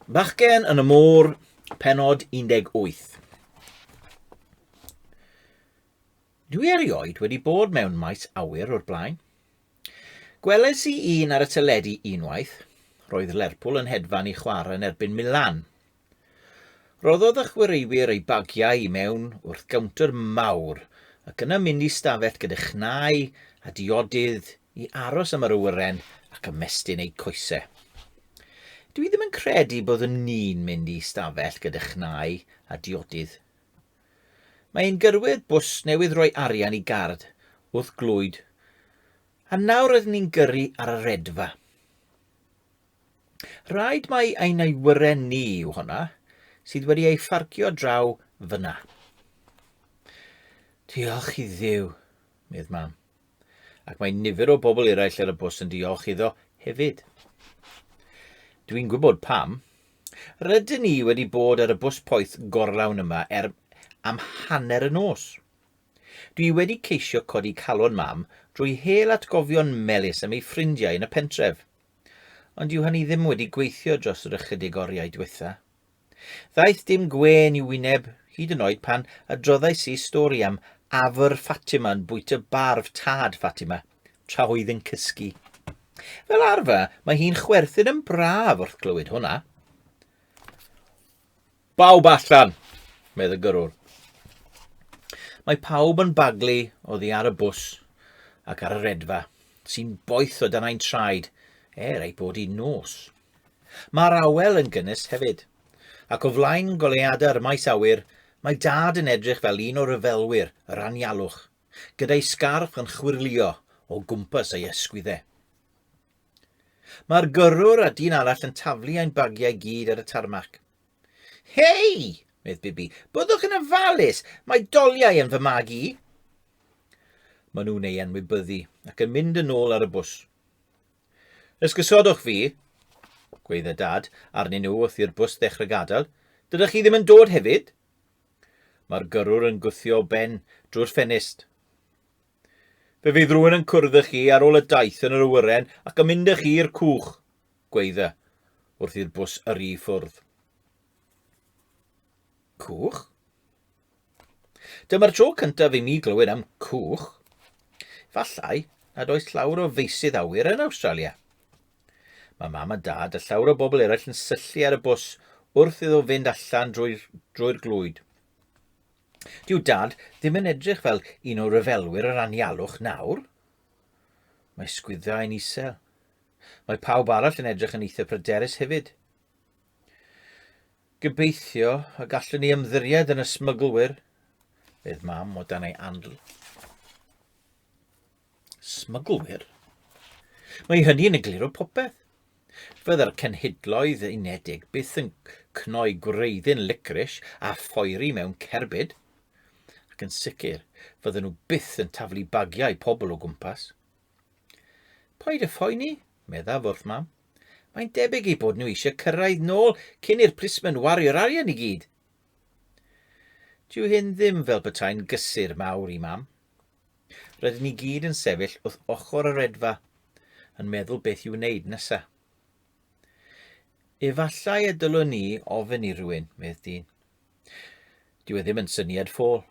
Bachgen yn y môr, Pennod 18. Dwi erioed wedi bod mewn maes awyr o'r blaen. Gwelais i un ar y teledu unwaith, roedd Lerpwl yn hedfan i chwarae yn erbyn Milan. Roddodd y chwaraewyr eu bagiau mewn wrth gawntr mawr ac yna mynd i stafell gyda chnau a diodydd i aros am yr awyren ac ymestyn eu coesau. Dwi ddim yn credu bod yn ni'n mynd i stafell gyda chnau a diodydd. Mae'n gyrwydd bws newydd roi arian i gard wrth glwyd, a nawr ydyn ni'n gyrru ar y redfa. Rhaid mai ein awyren ni yw hwnna, sydd wedi ei pharcio draw fyna. Diolch i Dduw, medd mam, ac mae nifer o bobl eraill ar y bws yn diolch iddo hefyd. Dwi'n gwybod pam. Rydyn ni wedi bod ar y bws poeth gorlawn yma am hanner y nos. Dwi wedi ceisio codi calon mam drwy hel atgofion melys am ei ffrindiau yn y pentref, ond dyw hynny ddim wedi gweithio dros yr ychydig oriau diwetha. Ddaeth dim gwen i wyneb hyd yn oed pan adroddais i stori am afr Fatima yn bwyta barf tad Fatima, tra oedd yn cysgu. Fel arfer, mae hi'n chwerthin yn braf wrth glywed hwnna. Bawb allan, medd y gyrwr. Mae pawb yn baglu oddi ar y bws ac ar y redfa, sy'n boeth o dan ein traed, ei bod i nos. Mae'r awel yn gynnes hefyd, ac o flaen goleadau'r maes awyr, mae dad yn edrych fel un o ryfelwyr, yr anialwch, gyda'i sgarff yn chwirlio o gwmpas ei ysgwyddau. Mae'r gyrwr a dyn arall yn taflu ein bagiau gyd ar y tarmac. Hei, medd Bibi, byddwch yn ofalus, mae doliau yn fy magu. Maen nhw'n ei enwybyddu ac yn mynd yn ôl ar y bws. Ysgysodwch fi, gweiddi dad, arnyn nhw wrth i'r bws ddechrau gadael. Dydych chi ddim yn dod hefyd? Mae'r gyrwr yn gwthio ben drwy'r ffenest. Fe fydd rhywun yn cwrdd â chi ar ôl y daith yn yr awyren ac yn mynd â chi i'r cwch, gweiddi, wrth i'r bws yrru i ffwrdd. Cwch? Dyma'r tro cyntaf i mi glywed am cwch. Fallai nad oes llawer o feisydd awyr yn Awstralia. Mae mam a dad a llawer o bobl eraill yn syllu ar y bws wrth iddo fynd allan drwy'r glwyd. Dyw dad ddim yn edrych fel un o ryfelwyr yr anialwch nawr. Mae sgwyddau yn isel. Mae pawb arall yn edrych yn eitha pryderus hefyd. Gobeithio y gallwn ni ymddiried yn y smyglwyr, fydd mam o dan ei andl. Smyglwyr? Mae hynny yn egluro popeth. Fydda'r cenhedloedd unedig byth yn cnoi gwreiddyn licorish a phoeri mewn cerbyd, ac yn sicr fydden nhw byth yn taflu bagiau pobl o gwmpas. Paid y phoeni, meddaf wrth mam. Mae'n debyg i bod nhw eisiau cyrraedd nôl cyn i'r plismon wario'r arian i gyd. Dyw hyn ddim fel petai'n gysur mawr i mam. Rydyn ni gyd yn sefyll wrth ochr y redfa, yn meddwl beth i'w wneud nesaf. Efallai y dylwn ni ofyn i rywun, medd dyn. Dyw e ddim yn syniad ffôl,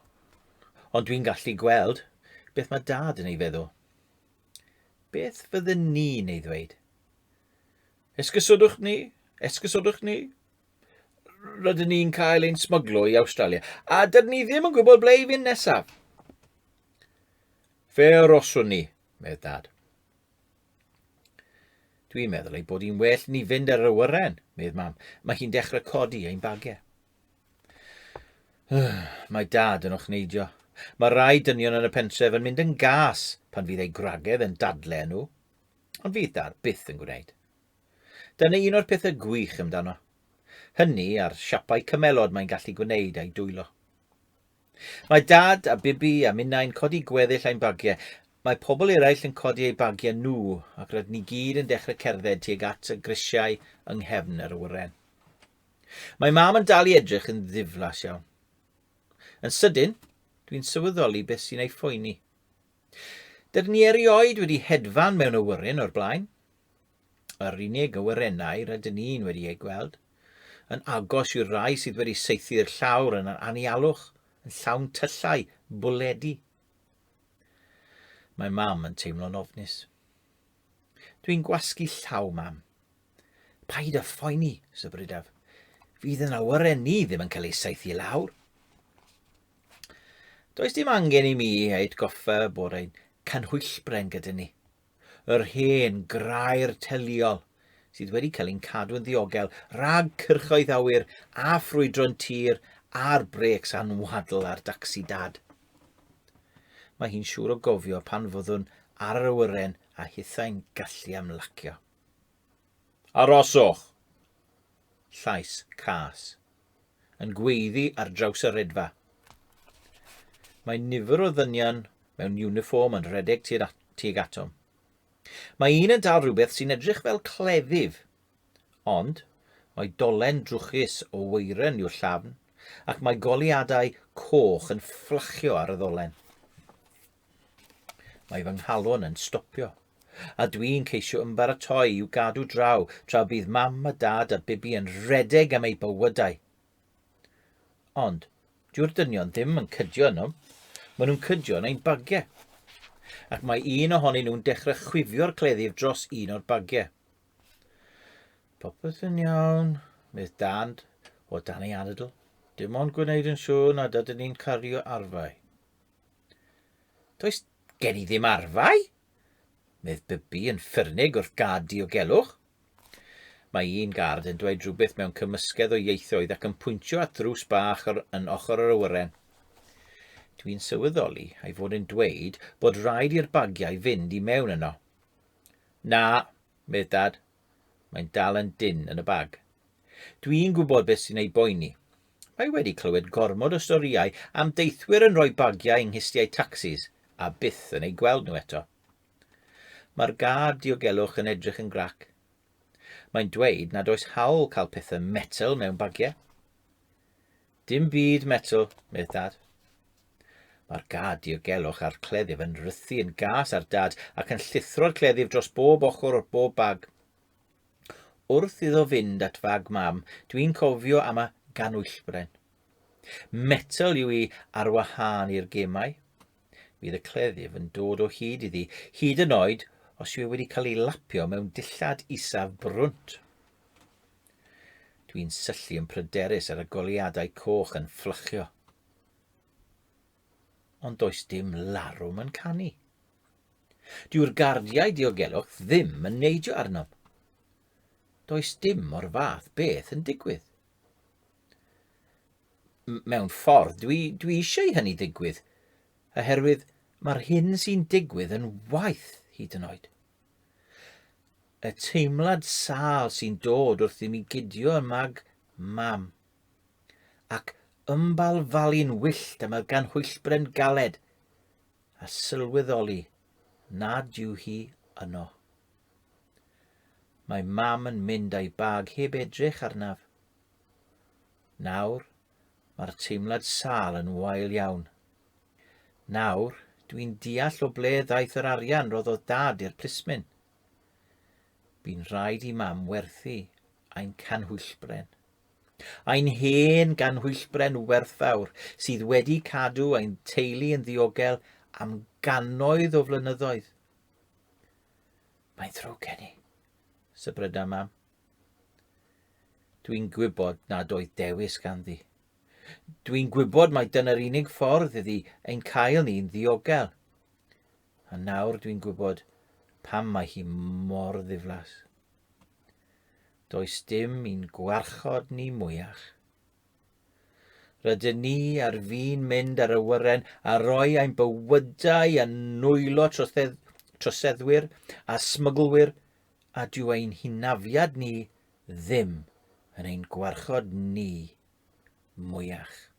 ond dwi'n gallu gweld beth mae dad yn ei feddwl. Beth fydden ni'n ei ddweud? Esgysodwch ni. Rydyn ni'n cael ein smyglo i Awstralia, a dydyn ni ddim yn gwybod ble i fynd nesaf. Fe aroswn ni, medd dad. Dwi'n meddwl ei bod hi'n well ni fynd ar y awyren, medd mam. Mae hi'n dechrau codi ein bagiau. Mae dad yn ochneidio. Mae rai dynion yn y pentref yn mynd yn gas pan fydd ei gwragedd yn dadlau nhw, ond fydd dad byth yn gwneud. Dyna un o'r pethau gwych amdano. Hynny a'r siapau cymelod mae'n gallu gwneud a'i dwylo. Mae dad a Bibi a minnau'n codi gweddill ein bagiau. Mae pobl eraill yn codi eu bagiau nhw ac rydyn ni gyd yn dechrau cerdded tuag at y grisiau yng nghefn yr awyren. Mae mam yn dal i edrych yn ddiflas iawn. Yn sydyn, dwi'n sylweddoli beth sy'n ei phoeni. Dydyn ni erioed wedi hedfan mewn awyren o'r blaen. Yr unig awyrennau rydyn ni'n wedi ei gweld yn agos i'r rai sydd wedi saethu'r llawr yn anialwch, yn llawn tyllau, bwledi. Mae mam yn teimlo'n ofnus. Dwi'n gwasgu llaw, mam. Paid â phoeni, sybrydaf. Fydd yn awyren ni ddim yn cael ei saethu lawr. Does dim angen i mi atgoffa bod ein canhwyllbren gyda ni. Yr hen grair teliol sydd wedi cael ein cadw yn ddiogel rhag cyrchoedd awyr a ffrwydro'n tir a'r brecs anwadl ar dacsi dad. Mae hi'n siŵr o gofio pan fyddwn ar yr awyren a hithau'n gallu amlacio. Aroswch! Llais cas, yn gweiddi ar draws y redfa. Mae nifer o ddynion mewn uniform yn rhedeg tuag atom. Mae un yn dal rhywbeth sy'n edrych fel cleddyf, ond mae dolen drwchus o weiren yw'r llafn ac mae goliadau coch yn fflachio ar y ddolen. Mae fy nghalon yn stopio, a dwi'n ceisio ymbaratoi i'w gadw draw tra bydd mam a dad a bibi yn rhedeg am eu bywydau. Ond, dyw'r dynion ddim yn cydio yno. Maen nhw'n cydio yn ein bagiau. Ac mae un ohonyn nhw'n dechrau chwifio'r cleddyf dros un o'r bagiau. Popeth yn iawn, mydd dad o dan ei anadl. Dim ond gwneud yn siŵr nad ydyn ni'n cario arfau. Does gen i ddim arfau? Mydd bibi yn ffyrnig wrth gad diogelwch. Mae un gard yn dweud rhywbeth mewn cymysgedd o ieithoedd ac yn pwyntio at ddrws bach yn ochr yr awyren. Dwi'n sylweddoli ei fod yn dweud bod rhaid i'r bagiau fynd i mewn yno. Na, mydd dad. Mae'n dal yn dyn yn y bag. Dwi'n gwybod beth sy'n ei boeni. Mae wedi clywed gormod o storiau am deithwyr yn rhoi bagiau yng nghystiau tacsis a byth yn ei gweld nhw eto. Mae'r gard diogelwch yn edrych yn grac. Mae'n dweud nad oes hawl cael pethau metal mewn bagiau. Dim byd metal, mydd dad. Mae'r gard diogelwch a'r cleddyf yn rhythu yn gas ar dad ac yn llithro'r cleddyf dros bob ochr o'r bob bag. Wrth iddo fynd at fag mam, dwi'n cofio am y ganwyllbren. Metal yw i ar wahân i'r gemau. Bydd y cleddyf yn dod o hyd iddi, hyd yn oed os yw wedi cael ei lapio mewn dillad isaf brwnt. Dwi'n syllu yn pryderus ar y goliadau coch yn fflachio. Ond does dim larwm yn canu. Dyw'r gardiau diogelwch ddim yn neidio arnom. Does dim o'r fath beth yn digwydd. Mewn ffordd, dwi eisiau hynny digwydd, oherwydd mae'r hyn sy'n digwydd yn waith hyd yn oed. Y teimlad sâl sy'n dod wrth i mi gydio y mag mam, ac ymbalfalu'n wyllt am y ganhwyllbren galed, a sylweddoli nad yw hi yno. Mae mam yn mynd â'i bag heb edrych arnaf. Nawr, mae'r teimlad sâl yn wael iawn. Nawr, dwi'n deall o ble ddaeth yr arian roddodd dad i'r plismyn. Bu'n rhaid i mam werthu ein canhwyllbren. Ein hen ganhwyllbren werthfawr sydd wedi cadw ein teulu yn ddiogel am gannoedd o flynyddoedd. Mae'n ddrwg gen i, sybryda mam. Dwi'n gwybod nad oedd dewis ganddi. Dwi'n gwybod mai dyna'r unig ffordd iddi ein cael ni'n ddiogel. A nawr dwi'n gwybod pam mae hi mor ddiflas. Does dim un gwarchod ni mwyach. Rydyn ni ar fi'n mynd ar awyren a roi ein bywydau a nwylo troseddwyr a smyglwyr, a dyw ein hunafiad ni ddim yn ein gwarchod ni mwyach.